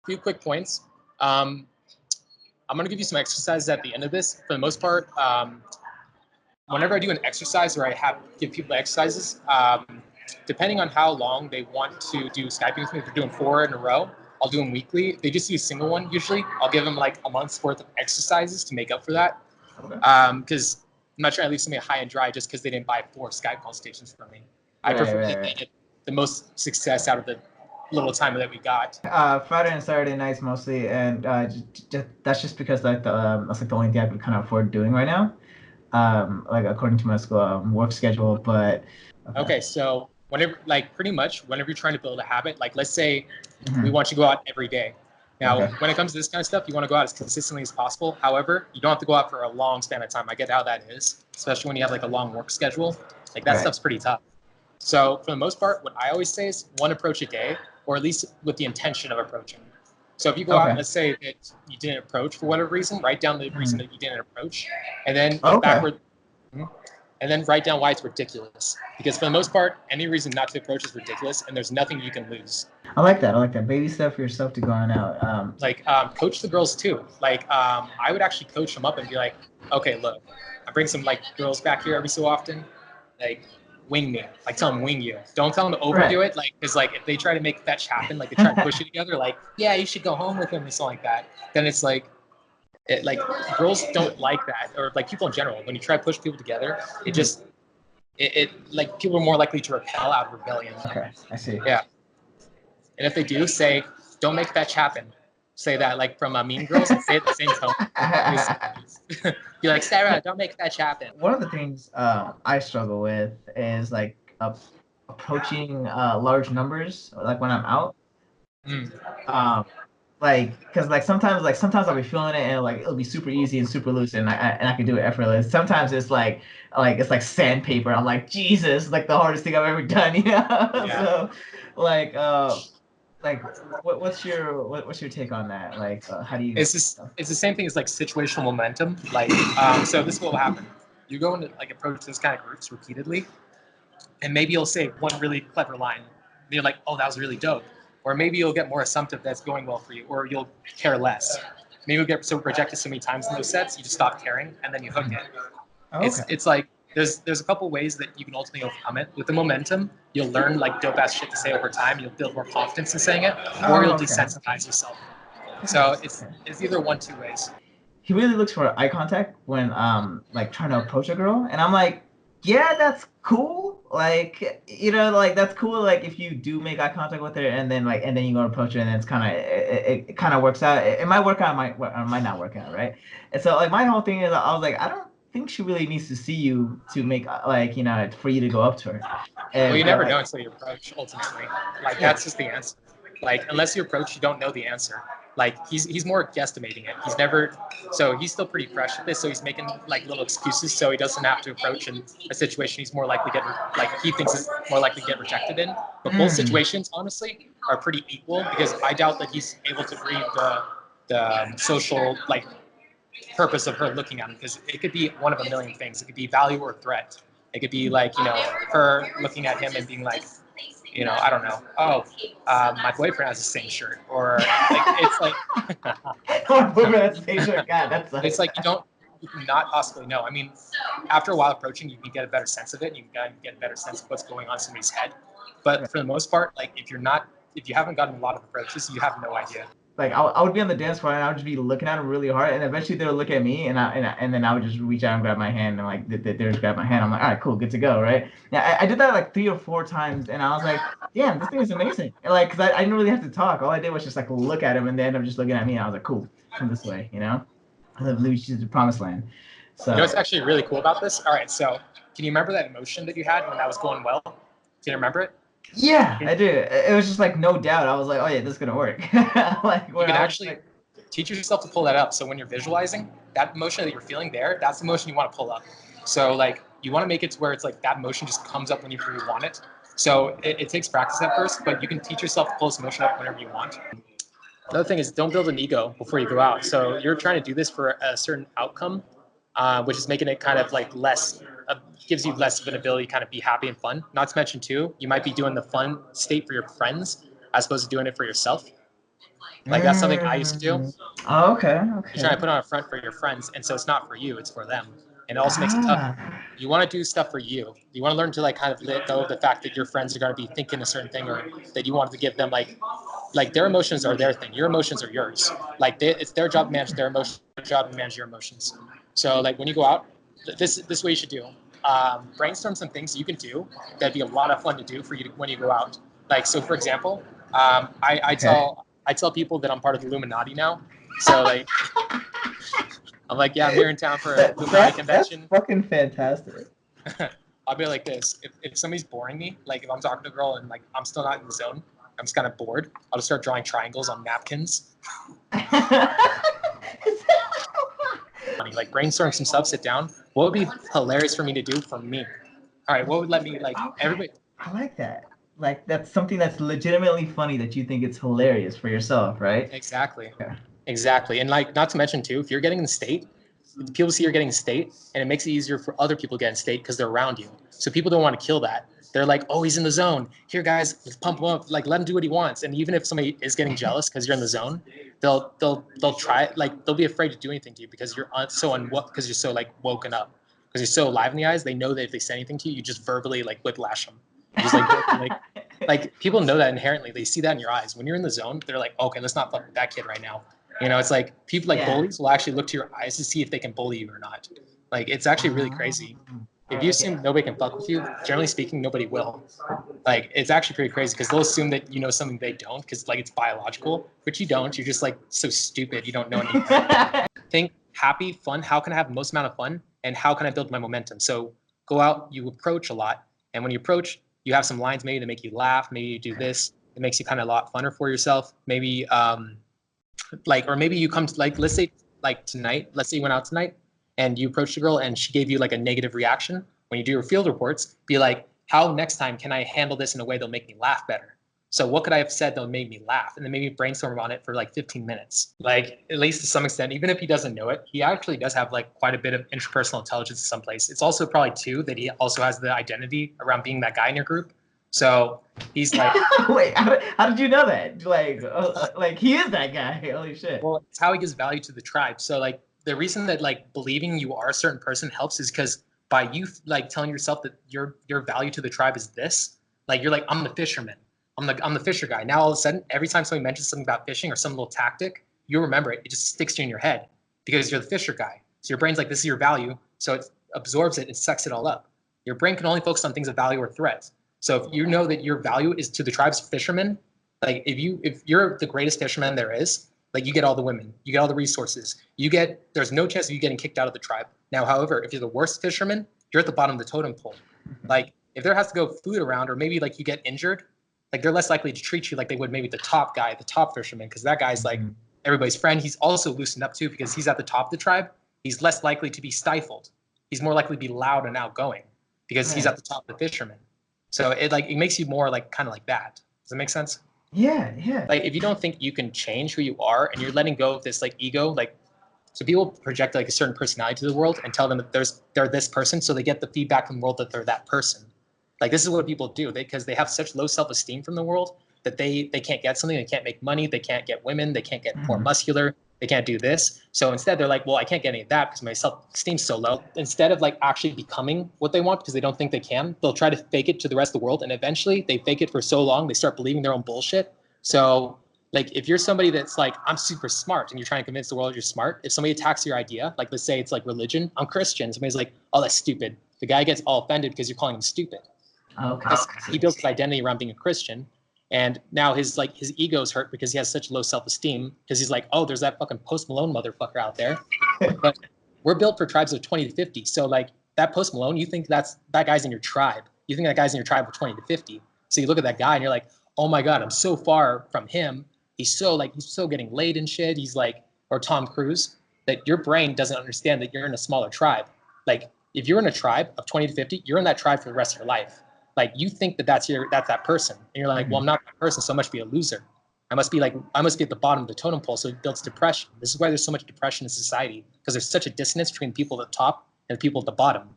few quick points. I'm going to give you some exercises at the end of this. For the most part, whenever I do an exercise or give people exercises, depending on how long they want to do Skyping with me, if they're doing 4 in a row, I'll do them weekly. If they just do a single one usually, I'll give them like a month's worth of exercises to make up for that. Because I'm not trying to leave somebody high and dry just because they didn't buy 4 Skype consultations from me. I prefer that they get the most success out of the little time that we got. Friday and Saturday nights mostly, and that's just because like that's like the only thing I can kind of afford doing right now. Like according to my school work schedule, but okay, so whenever, like pretty much whenever you're trying to build a habit, like let's say we want you to go out every day. Now, when it comes to this kind of stuff, you want to go out as consistently as possible. However, you don't have to go out for a long span of time. I get how that is, especially when you have like a long work schedule. Like that stuff's pretty tough. So for the most part, what I always say is 1 approach a day, or at least with the intention of approaching. So if you go out, let's say that you didn't approach for whatever reason, write down the reason that you didn't approach, and then backward. And then write down why it's ridiculous. Because for the most part, any reason not to approach is ridiculous, and there's nothing you can lose. I like that. I like that. Baby step for yourself to going out. Coach the girls too. I would actually coach them up and be like, okay, look, I bring some like girls back here every so often, like wing me, like tell them wing you. Don't tell them to overdo it, like because like if they try to make fetch happen, like they try to push it together, like yeah, you should go home with him or something like that. Then it's like. Girls don't like that, or like people in general. When you try to push people together, it like people are more likely to repel out of rebellion. Okay, I see. Yeah, and if they do, say, "Don't make fetch happen." Say that like from Mean Girls, and say it the same tone. Be like, Sarah, don't make fetch happen. One of the things I struggle with is like approaching large numbers, like when I'm out. Because sometimes I'll be feeling it and like it'll be super easy and super loose and I can do it effortless. Sometimes it's like it's like sandpaper. I'm like, Jesus, like the hardest thing I've ever done, you know? Yeah. So what's your take on that? Like how do you? It's the same thing as like situational momentum. Like so this is what will happen. You go into like approach those kind of groups repeatedly, and maybe you'll say one really clever line. And you're like, oh, that was really dope. Or maybe you'll get more assumptive that's going well for you, or you'll care less. Maybe you'll get so rejected so many times in those sets, you just stop caring, and then you hook it. Okay. It's like there's a couple ways that you can ultimately overcome it. With the momentum, you'll learn like dope ass shit to say over time. You'll build more confidence in saying it, or you'll desensitize yourself. So it's either 1-2 ways. He really looks for eye contact when like trying to approach a girl, and I'm like, yeah, that's cool. Like, you know, like that's cool. Like if you do make eye contact with her and then you go to approach her and then it's kind of it kind of works out. It might work out, it might not work out, right? And so like my whole thing is I was like, I don't think she really needs to see you to make like, you know, for you to go up to her. And, well, you never know until you approach. Ultimately, like that's just the answer. Like unless you approach, you don't know the answer. Like he's more guesstimating it. He's still pretty fresh at this, so he's making like little excuses so he doesn't have to approach in a situation he's more likely he thinks is more likely to get rejected in. But both situations honestly are pretty equal because I doubt that he's able to read the social like purpose of her looking at him, because it could be one of a million things. It could be value or threat. It could be like, you know, her looking at him and being like, you know, I don't know. Oh, my boyfriend has the same shirt, or like, it's like. My boyfriend has the same shirt. God, that's. It's like you cannot possibly know. I mean, after a while approaching, you can get a better sense of it. You can get a better sense of what's going on in somebody's head. But for the most part, like if you haven't gotten a lot of approaches, you have no idea. Like I would be on the dance floor and I would just be looking at them really hard, and eventually they would look at me, and then I would just reach out and grab my hand, and like they just grab my hand. I'm like, all right, cool, good to go, right? Yeah, I did that like 3 or 4 times, and I was like, damn, this thing is amazing. And, like, cause I didn't really have to talk. All I did was just like look at him, and they ended up just looking at me, and I was like, cool, come this way, you know? I live to the promised land. So you know what's actually really cool about this? All right, so can you remember that emotion that you had when that was going well? Can you remember it? Yeah, I do. It was just like no doubt. I was like, oh yeah, this is gonna work. Like you can actually teach yourself to pull that up. So when you're visualizing that emotion that you're feeling there, that's the emotion you want to pull up. So like you want to make it to where it's like that emotion just comes up whenever you want it. So it takes practice at first, but you can teach yourself to pull this emotion up whenever you want. Another thing is don't build an ego before you go out. So you're trying to do this for a certain outcome, which is making it kind of like gives you less of an ability to kind of be happy and fun. Not to mention too, you might be doing the fun state for your friends as opposed to doing it for yourself. Like that's something I used to do. Oh, okay. You're trying to put on a front for your friends, and so it's not for you, it's for them. And it also makes it tough. Ah, You want to do stuff for you. You want to learn to like kind of let go of the fact that your friends are going to be thinking a certain thing, or that you want to give them like their emotions are their thing. Your emotions are yours. Like it's their job to manage their emotions, their job to manage your emotions. So like when you go out, this way you should do. Brainstorm some things you can do that'd be a lot of fun to do for you when you go out. Like so, for example, okay. I tell people that I'm part of the Illuminati now. So like I'm like, yeah, I'm here in town for a Illuminati convention. That's fucking fantastic. I'll be like this. If somebody's boring me, like if I'm talking to a girl and like I'm still not in the zone, I'm just kind of bored, I'll just start drawing triangles on napkins. Like brainstorm some stuff, sit down. What would be hilarious for me to do for me? All right, what would let me like everybody? I like that. Like that's something that's legitimately funny that you think it's hilarious for yourself, right? Exactly. Yeah. Exactly. And like not to mention too, if you're getting in state, people see you're getting state and it makes it easier for other people to get in state because they're around you. So people don't want to kill that. They're like, oh, he's in the zone. Here, guys, let's pump him up. Like, let him do what he wants. And even if somebody is getting jealous because you're in the zone, they'll try. Like, they'll be afraid to do anything to you because you're because you're so like woken up, because you're so alive in the eyes. They know that if they say anything to you, you just verbally like whiplash them. You just like people know that inherently. They see that in your eyes. When you're in the zone, they're like, okay, let's not fuck with that kid right now. You know, it's like people like bullies will actually look to your eyes to see if they can bully you or not. Like it's actually really crazy. If you assume nobody can fuck with you, generally speaking, nobody will. Like it's actually pretty crazy because they'll assume that you know something they don't because like it's biological, but you don't. You're just like so stupid. You don't know anything. Think happy, fun. How can I have the most amount of fun? And how can I build my momentum? So go out, you approach a lot. And when you approach, you have some lines maybe to make you laugh. Maybe you do this. It makes you kind of a lot funner for yourself. Maybe like, or maybe you come to like, let's say like tonight, let's say you went out tonight and you approached a girl and she gave you like a negative reaction. When you do your field reports, be like, how next time can I handle this in a way that'll make me laugh better? So what could I have said that made me laugh? And then maybe brainstorm on it for like 15 minutes. Like at least to some extent, even if he doesn't know it, he actually does have like quite a bit of interpersonal intelligence in some place. It's also probably too that he also has the identity around being that guy in your group. So he's like, wait, how did you know that? Like he is that guy. Holy shit. well, it's how he gives value to the tribe. So like the reason that like believing you are a certain person helps is because by you like telling yourself that your value to the tribe is this, like you're like, I'm the fisherman. I'm the fisher guy. Now all of a sudden, every time somebody mentions something about fishing or some little tactic, you remember it. It just sticks to you in your head because you're the fisher guy. So your brain's like, this is your value. So it absorbs it and sucks it all up. Your brain can only focus on things of value or threats. So if you know that your value is to the tribe's fishermen, like if you're the greatest fisherman there is, like you get all the women, you get all the resources, there's no chance of you getting kicked out of the tribe. Now, however, if you're the worst fisherman, you're at the bottom of the totem pole. Like if there has to go food around, or maybe like you get injured, like they're less likely to treat you like they would maybe the top guy, the top fisherman, because that guy's like everybody's friend. He's also loosened up too because he's at the top of the tribe. He's less likely to be stifled. He's more likely to be loud and outgoing because he's at the top of the fisherman. So it makes you more like kind of like that. Does that make sense? Yeah, yeah. Like if you don't think you can change who you are and you're letting go of this like ego, like so people project like a certain personality to the world and tell them that they're this person, so they get the feedback from the world that they're that person. Like this is what people do because they have such low self-esteem from the world that they can't get something, they can't make money, they can't get women, they can't get more muscular, they can't do this. So instead they're like, well, I can't get any of that because my self-esteem's so low. Instead of like actually becoming what they want because they don't think they can, they'll try to fake it to the rest of the world. And eventually they fake it for so long, they start believing their own bullshit. So like if you're somebody that's like, I'm super smart and you're trying to convince the world you're smart, if somebody attacks your idea, like let's say it's like religion, I'm Christian, somebody's like, oh, that's stupid. The guy gets all offended because you're calling him stupid. Okay. He built his identity around being a Christian. And now his ego's hurt because he has such low self-esteem because he's like, oh, there's that fucking Post Malone motherfucker out there. But we're built for tribes of 20 to 50. So like that Post Malone, you think that guy's in your tribe. You think that guy's in your tribe of 20 to 50. So you look at that guy and you're like, oh my God, I'm so far from him. He's so getting laid and shit. He's like, or Tom Cruise, that your brain doesn't understand that you're in a smaller tribe. Like if you're in a tribe of 20 to 50, you're in that tribe for the rest of your life. Like you think that's that person. And you're like, well, I'm not that person, so I must be a loser. I must be at the bottom of the totem pole. So it builds depression. This is why there's so much depression in society, because there's such a dissonance between people at the top and people at the bottom.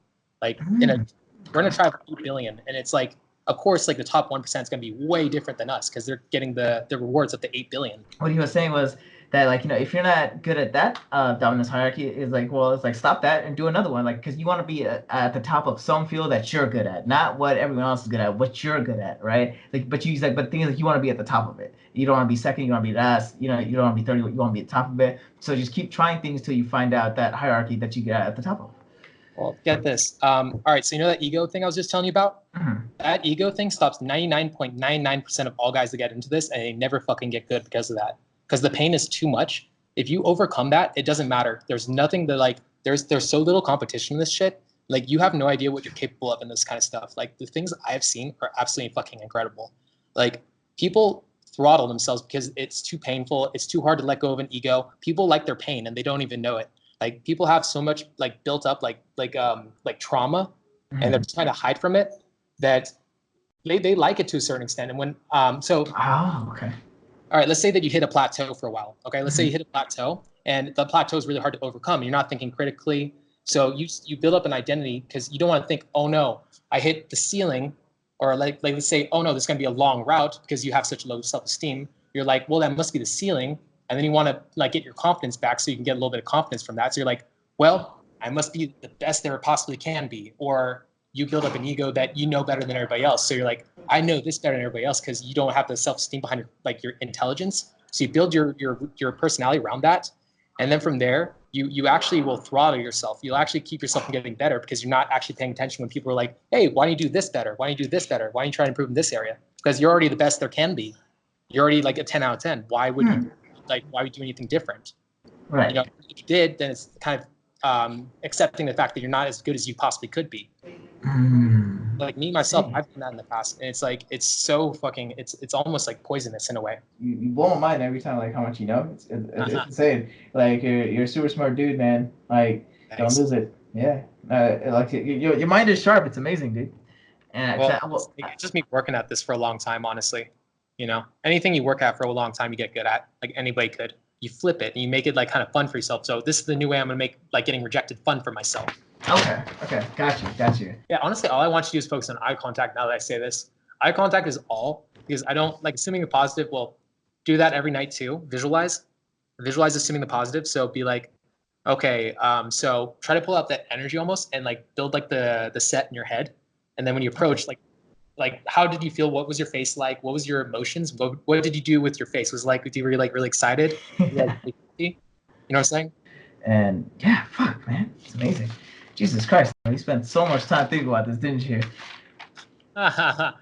Like we're in a tribe of 8 billion, and it's like of course, like the top 1% is going to be way different than us because they're getting the rewards of the 8 billion. What he was saying was that, like, if you're not good at that dominance hierarchy, is like, well, it's like stop that and do another one, like, because you want to be at the top of some field that you're good at, not what everyone else is good at, what you're good at, right? Like, but but the thing is, like, you want to be at the top of it. You don't want to be second, you want to be last, you don't want to be 30, you want to be at the top of it. So just keep trying things till you find out that hierarchy that you get at the top of. Well, get this. All right, so you know that ego thing I was just telling you about? Mm-hmm. That ego thing stops 99.99% of all guys that get into this, and they never fucking get good because of that. Because the pain is too much. If you overcome that, it doesn't matter. There's nothing that, like, there's so little competition in this shit. Like, you have no idea what you're capable of in this kind of stuff. Like, the things I've seen are absolutely fucking incredible. Like, people throttle themselves because it's too painful. It's too hard to let go of an ego. People like their pain and they don't even know it. Like, people have so much like built up like trauma, and they're trying to hide from it, that they like it to a certain extent. And when okay. All right, let's say that you hit a plateau for a while. Okay, let's say you hit a plateau, and the plateau is really hard to overcome. You're not thinking critically, so you build up an identity because you don't want to think, oh no, I hit the ceiling, or like let's say, oh no, this is gonna be a long route because you have such low self-esteem. You're like, well, that must be the ceiling, and then you want to like get your confidence back so you can get a little bit of confidence from that. So you're like, well, I must be the best there possibly can be, or you build up an ego that you know better than everybody else. So you're like, I know this better than everybody else because you don't have the self-esteem behind your intelligence. So you build your personality around that. And then from there, you actually will throttle yourself. You'll actually keep yourself from getting better because you're not actually paying attention when people are like, hey, why don't you do this better? Why don't you do this better? Why don't you try to improve in this area? Because you're already the best there can be. You're already like a 10 out of 10. Why would you do anything different? Right. If you did, then it's kind of accepting the fact that you're not as good as you possibly could be. Like me myself, I've done that in the past, and it's like it's so fucking it's almost like poisonous in a way. You blow my mind every time, like how much you know. It's insane. Like you're a super smart dude, man. Like Don't lose it. Yeah. Like your mind is sharp. It's amazing, dude. And it's just me working at this for a long time, honestly. Anything you work at for a long time, you get good at. Like anybody could. You flip it and you make it like kind of fun for yourself. So this is the new way I'm gonna make like getting rejected fun for myself. Okay. Got you. Yeah, honestly, all I want you to do is focus on eye contact. Now that I say this, eye contact is all, because I don't like assuming the positive. Well, do that every night too. Visualize assuming the positive. So be like, okay, so try to pull out that energy almost and like build like the set in your head. And then when you approach, like how did you feel? What was your face like? What was your emotions? What did you do with your face? Was it like, were you like really excited? You know what I'm saying? And yeah, fuck, man, it's amazing. Jesus Christ, you spent so much time thinking about this, didn't you? A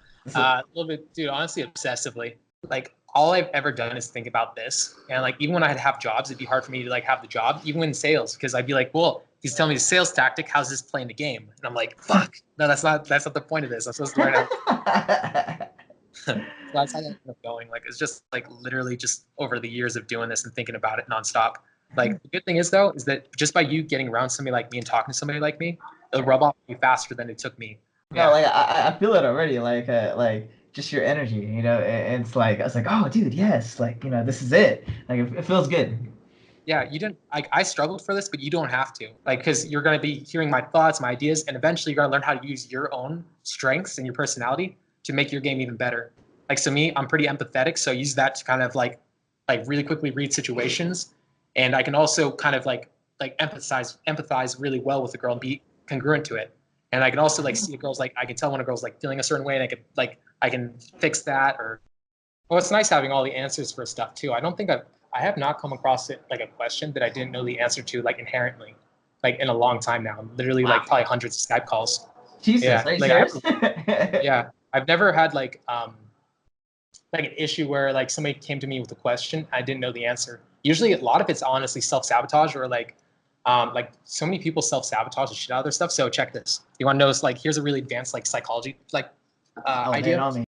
little bit, dude, honestly, obsessively. Like all I've ever done is think about this. And like, even when I'd have jobs, it'd be hard for me to like have the job, even in sales, because I'd be like, well, he's telling me the sales tactic. How's this playing the game? And I'm like, fuck, no, that's not the point of this. I'm supposed to learn how. So that's how I ended up going. Like, it's just like literally just over the years of doing this and thinking about it nonstop. Like the good thing is though, is that just by you getting around somebody like me and talking to somebody like me, it'll rub off you faster than it took me. No, like I feel it already. Like just your energy, it's like I was like, oh, dude, yes, like this is it. Like it feels good. Yeah, you didn't like. I struggled for this, but you don't have to. Like, because you're gonna be hearing my thoughts, my ideas, and eventually you're gonna learn how to use your own strengths and your personality to make your game even better. Like, so me, I'm pretty empathetic, so I use that to kind of like really quickly read situations. And I can also kind of like empathize really well with a girl and be congruent to it. And I can also like see a girl's like, I can tell when a girl's like feeling a certain way, and I can fix that. Or, well, it's nice having all the answers for stuff too. I have not come across it like a question that I didn't know the answer to like inherently, like in a long time now. Literally like probably hundreds of Skype calls. Jesus, yeah, are you like serious? yeah, I've never had like an issue where like somebody came to me with a question, I didn't know the answer. Usually a lot of it's honestly self-sabotage, or like so many people self-sabotage the shit out of their stuff. So check this. You want to know, like, here's a really advanced like psychology like idea.